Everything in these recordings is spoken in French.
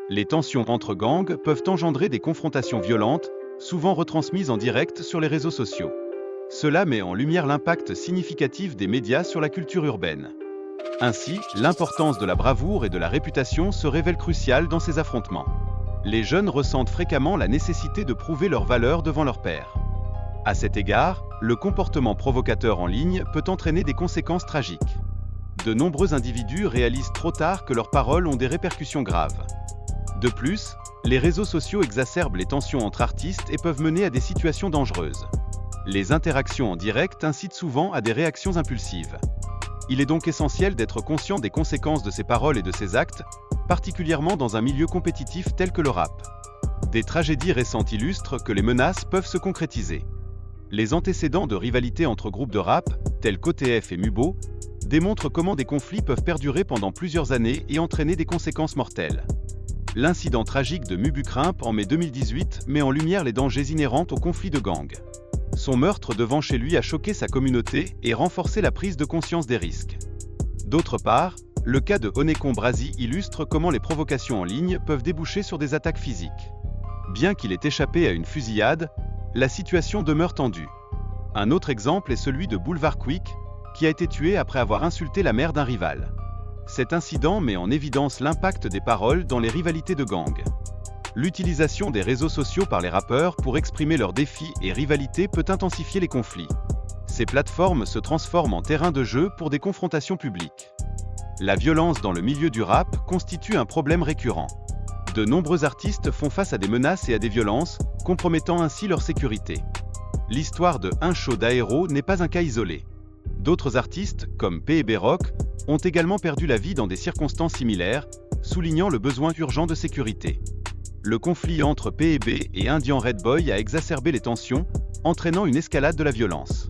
Les tensions entre gangs peuvent engendrer des confrontations violentes, souvent retransmises en direct sur les réseaux sociaux. Cela met en lumière l'impact significatif des médias sur la culture urbaine. Ainsi, l'importance de la bravoure et de la réputation se révèle cruciale dans ces affrontements. Les jeunes ressentent fréquemment la nécessité de prouver leur valeur devant leurs pairs. À cet égard, le comportement provocateur en ligne peut entraîner des conséquences tragiques. De nombreux individus réalisent trop tard que leurs paroles ont des répercussions graves. De plus, les réseaux sociaux exacerbent les tensions entre artistes et peuvent mener à des situations dangereuses. Les interactions en direct incitent souvent à des réactions impulsives. Il est donc essentiel d'être conscient des conséquences de ces paroles et de ces actes, particulièrement dans un milieu compétitif tel que le rap. Des tragédies récentes illustrent que les menaces peuvent se concrétiser. Les antécédents de rivalité entre groupes de rap, tels qu'OTF et Mubo, démontrent comment des conflits peuvent perdurer pendant plusieurs années et entraîner des conséquences mortelles. L'incident tragique de Mubukrimp en mai 2018 met en lumière les dangers inhérents aux conflits de gangs. Son meurtre devant chez lui a choqué sa communauté et renforcé la prise de conscience des risques. D'autre part, le cas de Onekon Brazi illustre comment les provocations en ligne peuvent déboucher sur des attaques physiques. Bien qu'il ait échappé à une fusillade, la situation demeure tendue. Un autre exemple est celui de Boulevard Quick, qui a été tué après avoir insulté la mère d'un rival. Cet incident met en évidence l'impact des paroles dans les rivalités de gangs. L'utilisation des réseaux sociaux par les rappeurs pour exprimer leurs défis et rivalités peut intensifier les conflits. Ces plateformes se transforment en terrain de jeu pour des confrontations publiques. La violence dans le milieu du rap constitue un problème récurrent. De nombreux artistes font face à des menaces et à des violences, compromettant ainsi leur sécurité. L'histoire de Un Show d'Aéro n'est pas un cas isolé. D'autres artistes, comme P&B Rock, ont également perdu la vie dans des circonstances similaires, soulignant le besoin urgent de sécurité. Le conflit entre P&B et Indian Red Boy a exacerbé les tensions, entraînant une escalade de la violence.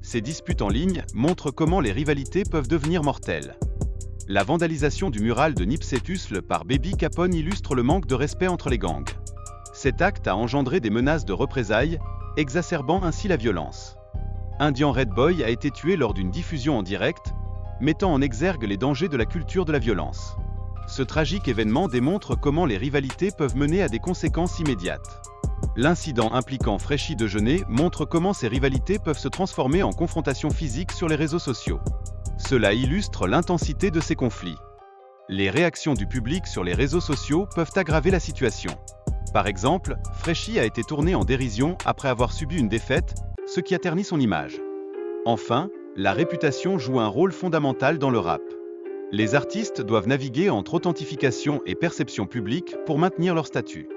Ces disputes en ligne montrent comment les rivalités peuvent devenir mortelles. La vandalisation du mural de Nipsey Hussle par Baby Capone illustre le manque de respect entre les gangs. Cet acte a engendré des menaces de représailles, exacerbant ainsi la violence. Indian Red Boy a été tué lors d'une diffusion en direct, mettant en exergue les dangers de la culture de la violence. Ce tragique événement démontre comment les rivalités peuvent mener à des conséquences immédiates. L'incident impliquant Frenchy Dejeuner montre comment ces rivalités peuvent se transformer en confrontations physiques sur les réseaux sociaux. Cela illustre l'intensité de ces conflits. Les réactions du public sur les réseaux sociaux peuvent aggraver la situation. Par exemple, Frenchy a été tourné en dérision après avoir subi une défaite, ce qui a terni son image. Enfin, la réputation joue un rôle fondamental dans le rap. Les artistes doivent naviguer entre authentification et perception publique pour maintenir leur statut.